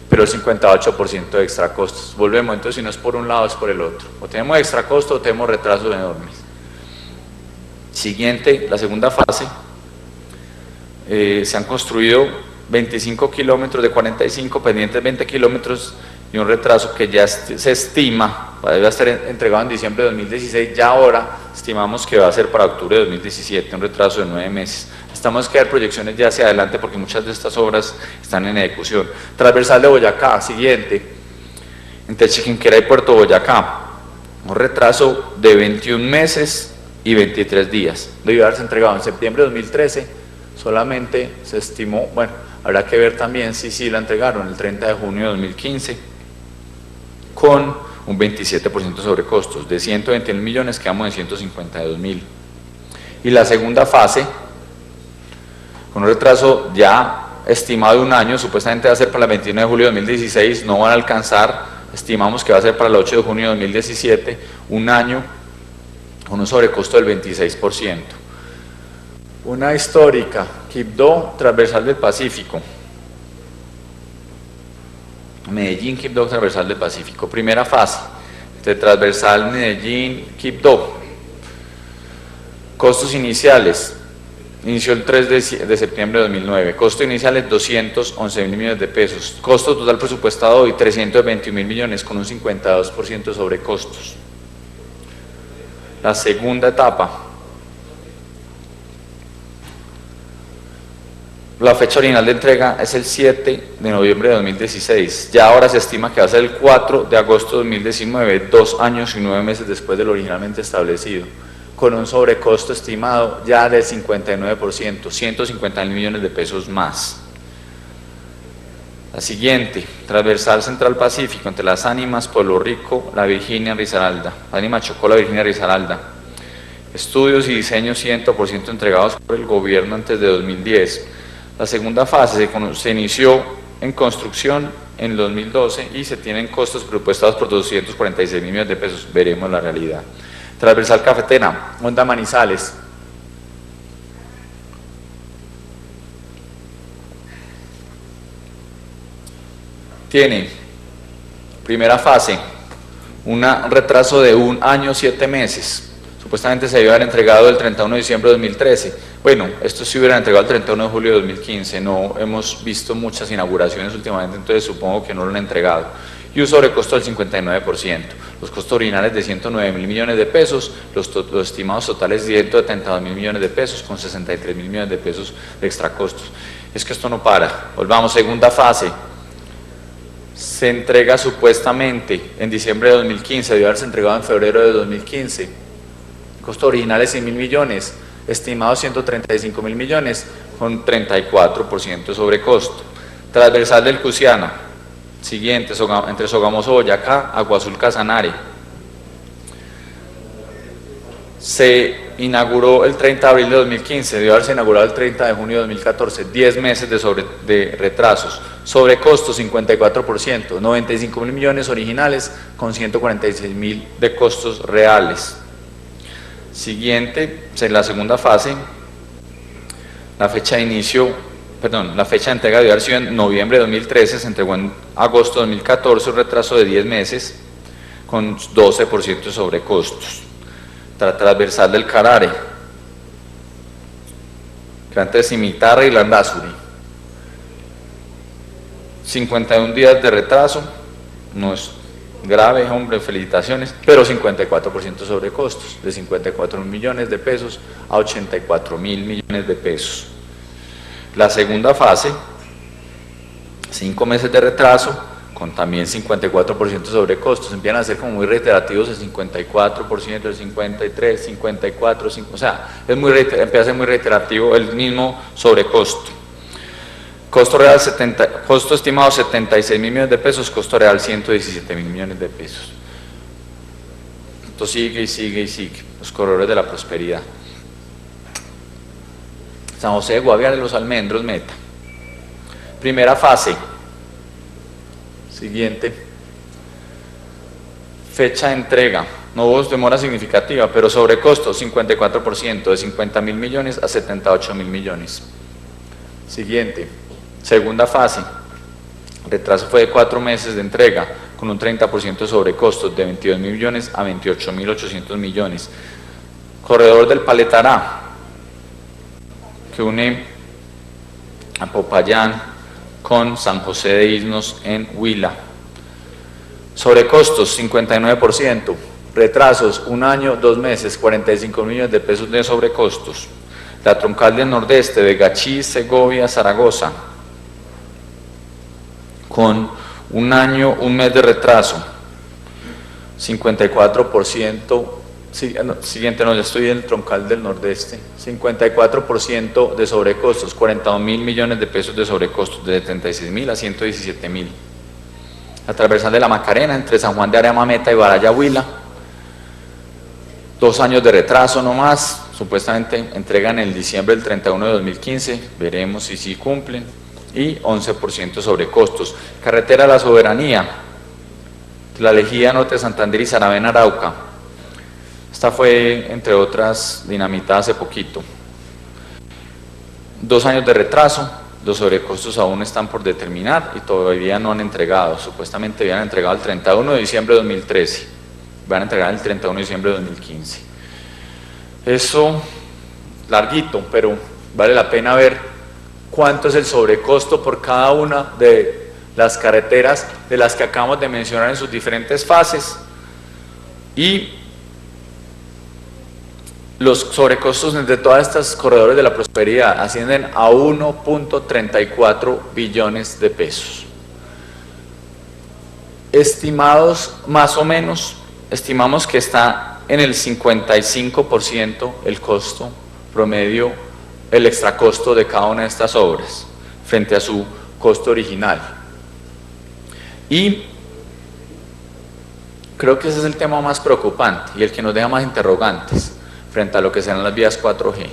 pero el 58% de extra costos. Volvemos, entonces si no es por un lado es por el otro, o tenemos extra costo o tenemos retrasos enormes. Siguiente, la segunda fase, se han construido 25 kilómetros de 45, pendientes 20 kilómetros y un retraso que ya se estima, debe estar entregado en diciembre de 2016, ya ahora estimamos que va a ser para octubre de 2017, un retraso de 9 meses. Estamos que dar proyecciones ya hacia adelante porque muchas de estas obras están en ejecución. Transversal de Boyacá, siguiente, entre Chiquinquirá y Puerto Boyacá, un retraso de 21 meses y 23 días, debió haberse entregado en septiembre de 2013, solamente se estimó, bueno, habrá que ver también si la entregaron el 30 de junio de 2015, con un 27% sobre costos, de 120.000 millones quedamos en 152.000. Y la segunda fase, con un retraso ya estimado de 1 año, supuestamente va a ser para el 21 de julio de 2016, no van a alcanzar, estimamos que va a ser para el 8 de junio de 2017, 1 año, con un sobrecosto del 26%. Una histórica, Quibdó, transversal del Pacífico. Medellín, Quibdó, transversal del Pacífico. Primera fase, de transversal Medellín, Quibdó. Costos iniciales, inició el 3 de septiembre de 2009. Costo inicial es 211.000 millones de pesos. Costo total presupuestado hoy 321.000 millones con un 52% sobre costos. La segunda etapa. La fecha original de entrega es el 7 de noviembre de 2016, ya ahora se estima que va a ser el 4 de agosto de 2019, 2 años y 9 meses después de lo originalmente establecido, con un sobrecosto estimado ya del 59%, 150.000 millones de pesos más. La siguiente, transversal Central Pacífico, entre Las Ánimas, Pueblo Rico, La Virginia, Risaralda, Ánima Chocó, La Virginia, Risaralda. Estudios y diseños 100% entregados por el gobierno antes de 2010. La segunda fase se inició en construcción en 2012 y se tienen costos presupuestados por 246.000 millones de pesos, veremos la realidad. Transversal Cafetera, Honda Manizales. Tiene, primera fase, un retraso de 1 año 7 meses. Supuestamente se debió haber entregado el 31 de diciembre de 2013. Bueno, esto sí hubiera entregado el 31 de julio de 2015. No hemos visto muchas inauguraciones últimamente, entonces supongo que no lo han entregado. Y un sobrecosto del 59%. Los costos originales de 109.000 millones de pesos, los estimados totales de 172.000 millones de pesos, con 63.000 millones de pesos de extracostos. Es que esto no para. Volvamos, segunda fase. Se entrega supuestamente en diciembre de 2015, debió haberse entregado en febrero de 2015. Costo original es 100.000 millones, estimado 135.000 millones, con 34% sobre costo. Transversal del Cusiana, siguiente, entre Sogamoso, Boyacá, Agua Azul, Casanare. Se inauguró el 30 de abril de 2015, debió haberse inaugurado el 30 de junio de 2014, 10 meses de retrasos. Sobrecostos 54%, 95.000 millones originales con 146.000 de costos reales. Siguiente, en la segunda fase, la fecha de entrega debió haber sido en noviembre de 2013, se entregó en agosto de 2014, un retraso de 10 meses con 12% de sobrecostos. Transversal del Carare, que entre Cimitarra y Landazuri, 51 días de retraso, no es grave, hombre, felicitaciones, pero 54% sobre costos, de 54.000 millones de pesos a 84.000 millones de pesos. La segunda fase, 5 meses de retraso, con también 54% sobre costos, empiezan a ser como muy reiterativos el 54%, el 53%, 54%, o sea, empieza a ser muy reiterativo el mismo sobrecosto. Costo real costo estimado 76.000 millones de pesos, costo real 117.000 millones de pesos. Esto sigue y sigue y sigue, los corredores de la prosperidad. San José de Guaviare, Los Almendros, Meta. Primera fase. Siguiente. Fecha de entrega. No hubo demora significativa, pero sobrecosto 54%, de 50.000 millones a 78.000 millones. Siguiente. Segunda fase. Retraso fue de 4 meses de entrega, con un 30% de sobrecostos, de 22.000 millones a 28.800 millones. Corredor del Paletará, que une a Popayán con San José de Isnos en Huila. Sobrecostos 59%, retrasos 1 año, 2 meses, 45 millones de pesos de sobrecostos. La troncal del Nordeste de Gachí, Segovia, Zaragoza, con 1 año, 1 mes de retraso, 54%. Siguiente, no, ya estoy en el troncal del Nordeste, 54% de sobrecostos, 41.000 millones de pesos de sobrecostos, de 76.000 a 117.000. La transversal de la Macarena, entre San Juan de Arama, Meta y Baraya, Huila, 2 años de retraso no más, supuestamente entregan en diciembre del 31 de 2015, veremos si sí cumplen, y 11% sobre costos. Carretera de la Soberanía, La Lejía, Norte de Santander y Saravena, Arauca. Esta fue, entre otras, dinamitada hace poquito. 2 años de retraso, los sobrecostos aún están por determinar y todavía no han entregado. Supuestamente habían entregado el 31 de diciembre de 2013, van a entregar el 31 de diciembre de 2015. Eso, larguito, pero vale la pena ver cuánto es el sobrecosto por cada una de las carreteras de las que acabamos de mencionar en sus diferentes fases, y los sobrecostos de todas estas corredores de la prosperidad ascienden a 1.34 billones de pesos. Estimados más o menos, estimamos que está en el 55% el costo promedio, el extracosto de cada una de estas obras frente a su costo original. Y creo que ese es el tema más preocupante y el que nos deja más interrogantes frente a lo que serán las vías 4G.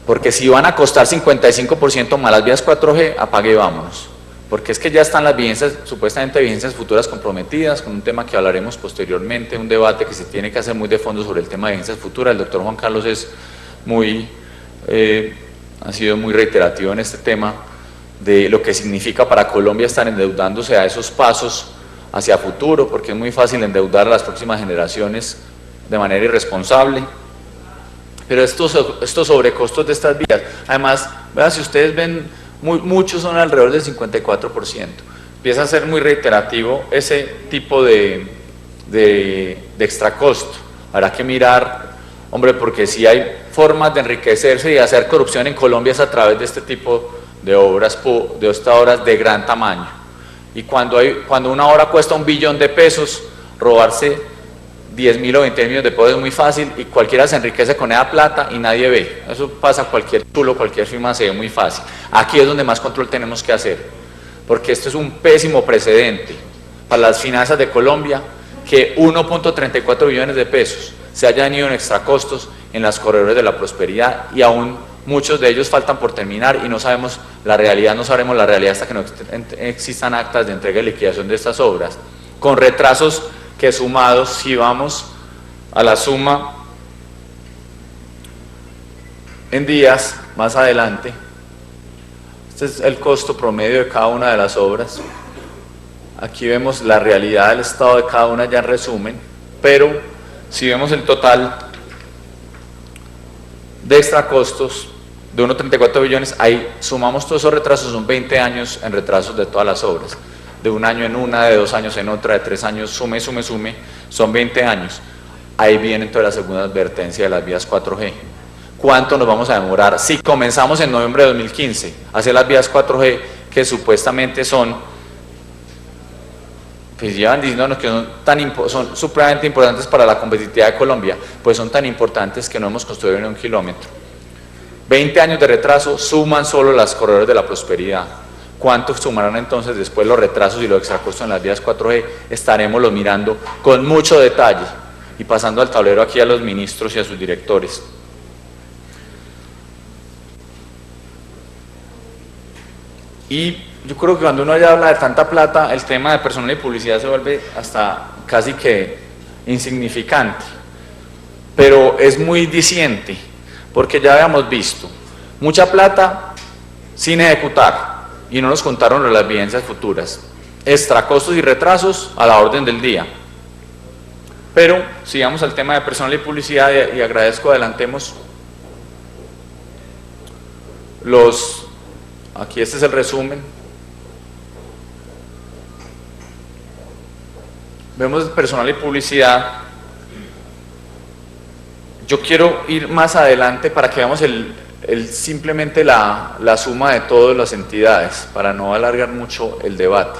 Porque si van a costar 55% más las vías 4G, apague y vámonos. Porque es que ya están las vigencias, supuestamente vigencias futuras comprometidas, con un tema que hablaremos posteriormente, un debate que se tiene que hacer muy de fondo sobre el tema de vigencias futuras. El doctor Juan Carlos es ha sido muy reiterativo en este tema de lo que significa para Colombia estar endeudándose a esos pasos hacia futuro, porque es muy fácil endeudar a las próximas generaciones de manera irresponsable. Pero estos sobrecostos de estas vías, además, vean, si ustedes ven, muchos son alrededor del 54%. Empieza a ser muy reiterativo ese tipo de extracosto. Habrá que mirar, hombre, porque si hay formas de enriquecerse y hacer corrupción en Colombia es a través de este tipo de obras, de estas obras de gran tamaño. Y cuando una obra cuesta 1 billón de pesos, robarse 10.000 o 20.000 millones de pesos es muy fácil y cualquiera se enriquece con esa plata y nadie ve. Eso pasa, cualquier chulo, cualquier firma se ve muy fácil. Aquí es donde más control tenemos que hacer. porque esto es un pésimo precedente para las finanzas de Colombia, que 1.34 billones de pesos se hayan ido en extracostos en las corredores de la prosperidad, y aún muchos de ellos faltan por terminar y no sabemos la realidad, no sabremos la realidad hasta que no existan actas de entrega y liquidación de estas obras, con retrasos que sumados, si vamos a la suma en días más adelante, este es el costo promedio de cada una de las obras. Aquí vemos la realidad del estado de cada una ya en resumen, pero si vemos el total de extracostos de 1.34 billones, ahí sumamos todos esos retrasos, son 20 años en retrasos de todas las obras, de un año en una, de 2 años en otra, de 3 años, sume, son 20 años. Ahí viene toda la segunda advertencia de las vías 4G. ¿Cuánto nos vamos a demorar? Si comenzamos en noviembre de 2015 a hacer las vías 4G, que supuestamente son, pues llevan diciéndonos que son supremamente importantes para la competitividad de Colombia, pues son tan importantes que no hemos construido ni un kilómetro. 20 años de retraso suman solo las corredores de la prosperidad. ¿Cuánto sumarán entonces después los retrasos y los extracostos en las vías 4G? Estaremos los mirando con mucho detalle y pasando al tablero aquí a los ministros y a sus directores. Y yo creo que cuando uno ya habla de tanta plata, el tema de personal y publicidad se vuelve hasta casi que insignificante, pero es muy diciente, porque ya habíamos visto mucha plata sin ejecutar y no nos contaron las evidencias futuras, extracostos y retrasos a la orden del día. Pero sigamos al tema de personal y publicidad, y agradezco, adelantemos aquí este es el resumen. Vemos personal y publicidad. Yo quiero ir más adelante para que veamos simplemente la suma de todas las entidades, para no alargar mucho el debate.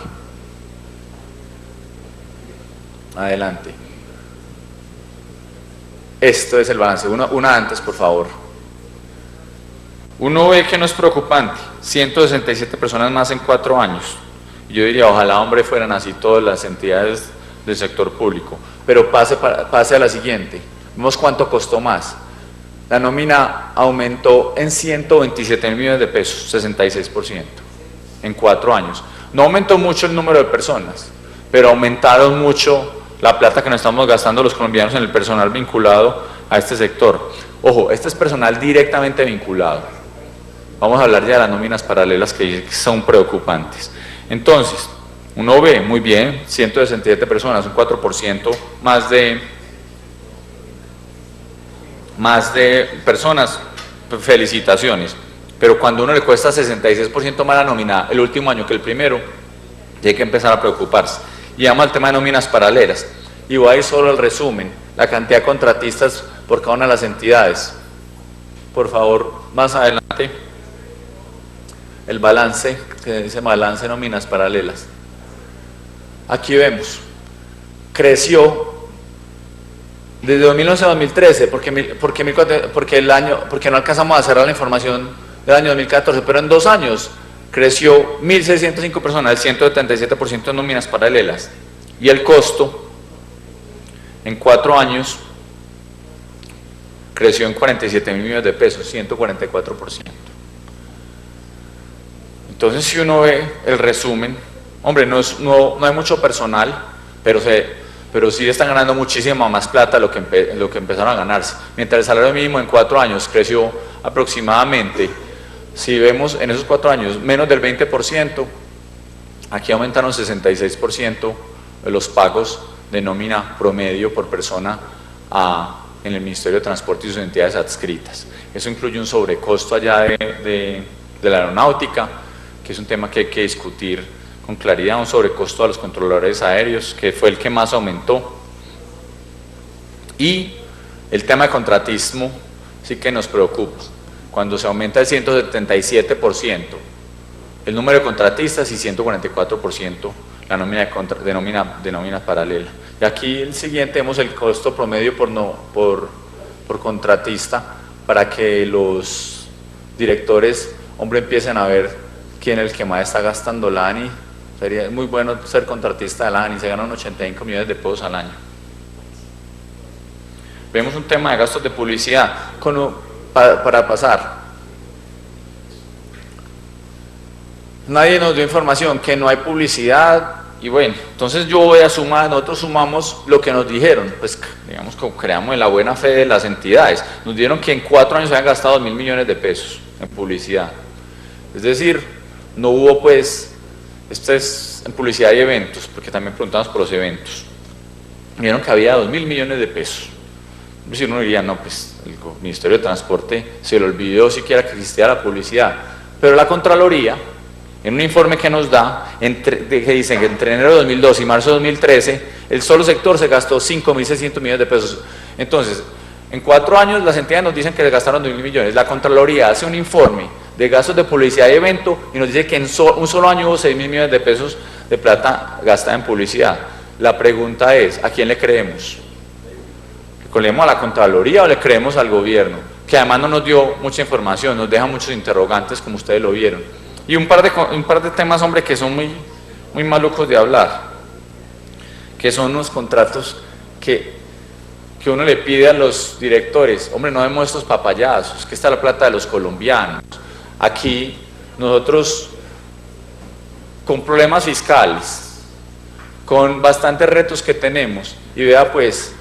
Adelante. Esto es el balance. Una antes, por favor. Uno ve que no es preocupante, 167 personas más en 4 años. Yo diría, ojalá, hombre, fueran así todas las entidades del sector público. Pero pase a la siguiente. Vemos cuánto costó más. La nómina aumentó en 127 mil millones de pesos, 66%, en 4 años. No aumentó mucho el número de personas, pero aumentaron mucho la plata que nos estamos gastando los colombianos en el personal vinculado a este sector. Ojo, este es personal directamente vinculado. Vamos a hablar ya de las nóminas paralelas, que son preocupantes. Entonces, uno ve, muy bien, 167 personas, un 4% más de personas, felicitaciones. Pero cuando uno le cuesta 66% más la nómina el último año que el primero, ya hay que empezar a preocuparse. Y vamos al tema de nóminas paralelas. Y voy a ir solo al resumen, la cantidad de contratistas por cada una de las entidades. Por favor, más adelante, el balance, que dice balance de nóminas paralelas. Aquí vemos, creció desde 2011 a 2013, porque no alcanzamos a cerrar la información del año 2014, pero en 2 años creció 1.605 personas, el 177% de nóminas paralelas, y el costo en 4 años creció en 47 mil millones de pesos, 144%. Entonces, si uno ve el resumen, hombre, no hay mucho personal, pero sí están ganando muchísima más plata lo que empezaron a ganarse. Mientras el salario mínimo en 4 años creció aproximadamente, si vemos en esos 4 años, menos del 20%, aquí aumentaron 66% de los pagos de nómina promedio por persona en el Ministerio de Transporte y sus entidades adscritas. Eso incluye un sobrecosto allá de la aeronáutica, que es un tema que hay que discutir con claridad, un sobrecosto a los controladores aéreos, que fue el que más aumentó. Y el tema de contratismo sí que nos preocupa. Cuando se aumenta el 177% el número de contratistas y 144% la nómina de nómina paralela. Y aquí el siguiente vemos el costo promedio por contratista, para que los directores, hombre, empiecen a ver quién es el que más está gastando. La ANI, sería muy bueno ser contratista de la ANI, se ganan 85 millones de pesos al año. Vemos un tema de gastos de publicidad para pasar. Nadie nos dio información, que no hay publicidad, y bueno, entonces yo voy a sumar, nosotros sumamos lo que nos dijeron, pues digamos que creamos en la buena fe de las entidades. Nos dieron que en 4 años se habían gastado 2.000 millones de pesos en publicidad. Es decir, no hubo pues, esto es en publicidad y eventos, porque también preguntamos por los eventos. Vieron que había 2.000 millones de pesos. Es decir, uno diría, no, pues el Ministerio de Transporte se le olvidó siquiera que existía la publicidad. Pero la Contraloría, en un informe que nos da, que dicen que entre enero de 2012 y marzo de 2013, el solo sector se gastó 5.600 millones de pesos. Entonces, en 4 años las entidades nos dicen que se gastaron 2.000 millones. La Contraloría hace un informe de gastos de publicidad y evento y nos dice que en un solo año hubo 6.000 millones de pesos de plata gastada en publicidad. La pregunta es, ¿a quién le creemos? ¿Le creemos a la Contraloría o le creemos al gobierno? Que además no nos dio mucha información, nos deja muchos interrogantes, como ustedes lo vieron. Y un par de temas, hombre, que son muy malucos de hablar, que son unos contratos que uno le pide a los directores, hombre, no vemos estos papayazos, que está la plata de los colombianos. Aquí nosotros, con problemas fiscales, con bastantes retos que tenemos, y vea pues,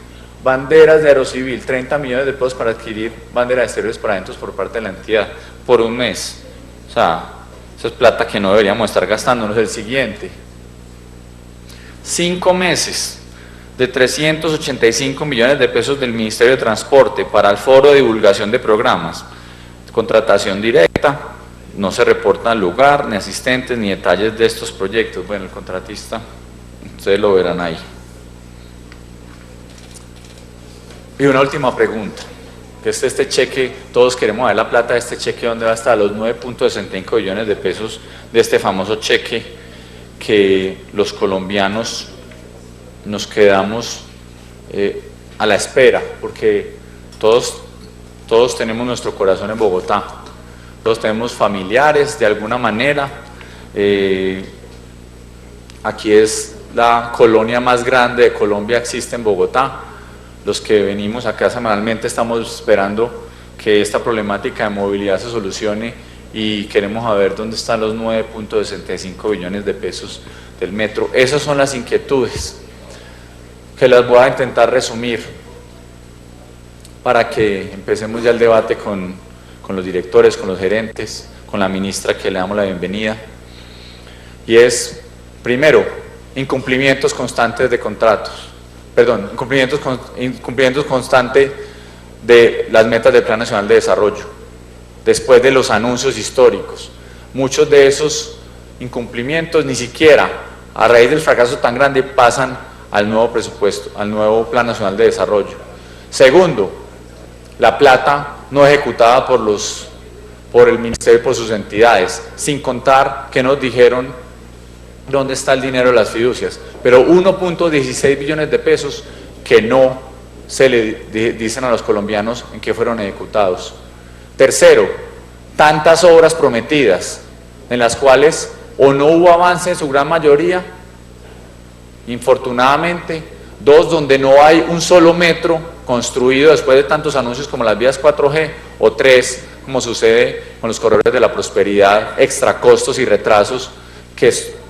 banderas de Aerocivil, 30 millones de pesos para adquirir banderas de exteriores para eventos por parte de la entidad, por un mes. O sea, eso es plata que no deberíamos estar gastándonos. El siguiente, 5 meses de 385 millones de pesos del Ministerio de Transporte para el foro de divulgación de programas, contratación directa, no se reporta lugar, ni asistentes, ni detalles de estos proyectos. Bueno, el contratista, ustedes lo verán ahí. Y una última pregunta, que es este cheque, todos queremos ver la plata de este cheque, ¿dónde va a estar? Los 9.65 billones de pesos de este famoso cheque que los colombianos nos quedamos a la espera, porque todos tenemos nuestro corazón en Bogotá, todos tenemos familiares de alguna manera. Aquí es la colonia más grande de Colombia, existe en Bogotá. Los que venimos acá semanalmente estamos esperando que esta problemática de movilidad se solucione y queremos saber dónde están los 9.65 billones de pesos del metro. Esas son las inquietudes que las voy a intentar resumir para que empecemos ya el debate con los directores, con los gerentes, con la ministra, que le damos la bienvenida. Y es, primero, incumplimientos constantes de contratos. Perdón, incumplimientos constantes de las metas del Plan Nacional de Desarrollo, después de los anuncios históricos. Muchos de esos incumplimientos ni siquiera, a raíz del fracaso tan grande, pasan al nuevo presupuesto, al nuevo Plan Nacional de Desarrollo. Segundo, la plata no ejecutada por el Ministerio y por sus entidades, sin contar que nos dijeron dónde está el dinero de las fiducias, pero 1.16 billones de pesos que no se le dicen a los colombianos en qué fueron ejecutados. Tercero, tantas obras prometidas en las cuales o no hubo avance en su gran mayoría, infortunadamente. Dos, donde no hay un solo metro construido después de tantos anuncios como las vías 4G, o tres, como sucede con los corredores de la prosperidad, extra costos y retrasos que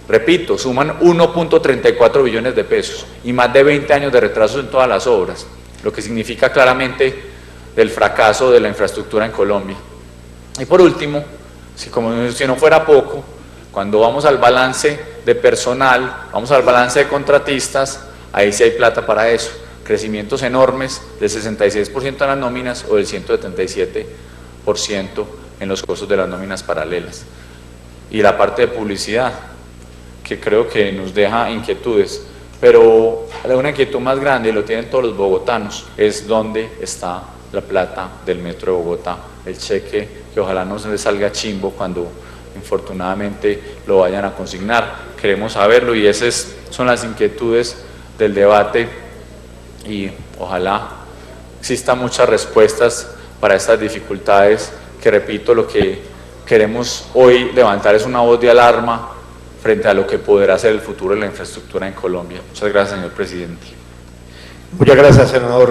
repito, suman 1.34 billones de pesos y más de 20 años de retrasos en todas las obras, lo que significa claramente el fracaso de la infraestructura en Colombia. Y por último, si no fuera poco, cuando vamos al balance de personal, vamos al balance de contratistas, ahí sí hay plata para eso, crecimientos enormes del 66% en las nóminas o del 177% en los costos de las nóminas paralelas. Y la parte de publicidad, que creo que nos deja inquietudes, pero una inquietud más grande, y lo tienen todos los bogotanos, es dónde está la plata del Metro de Bogotá, el cheque que ojalá no se le salga chimbo cuando infortunadamente lo vayan a consignar. Queremos saberlo y esas son las inquietudes del debate y ojalá existan muchas respuestas para estas dificultades que, repito, lo que queremos hoy levantar es una voz de alarma frente a lo que podrá ser el futuro de la infraestructura en Colombia. Muchas gracias, señor presidente. Muchas gracias, senador.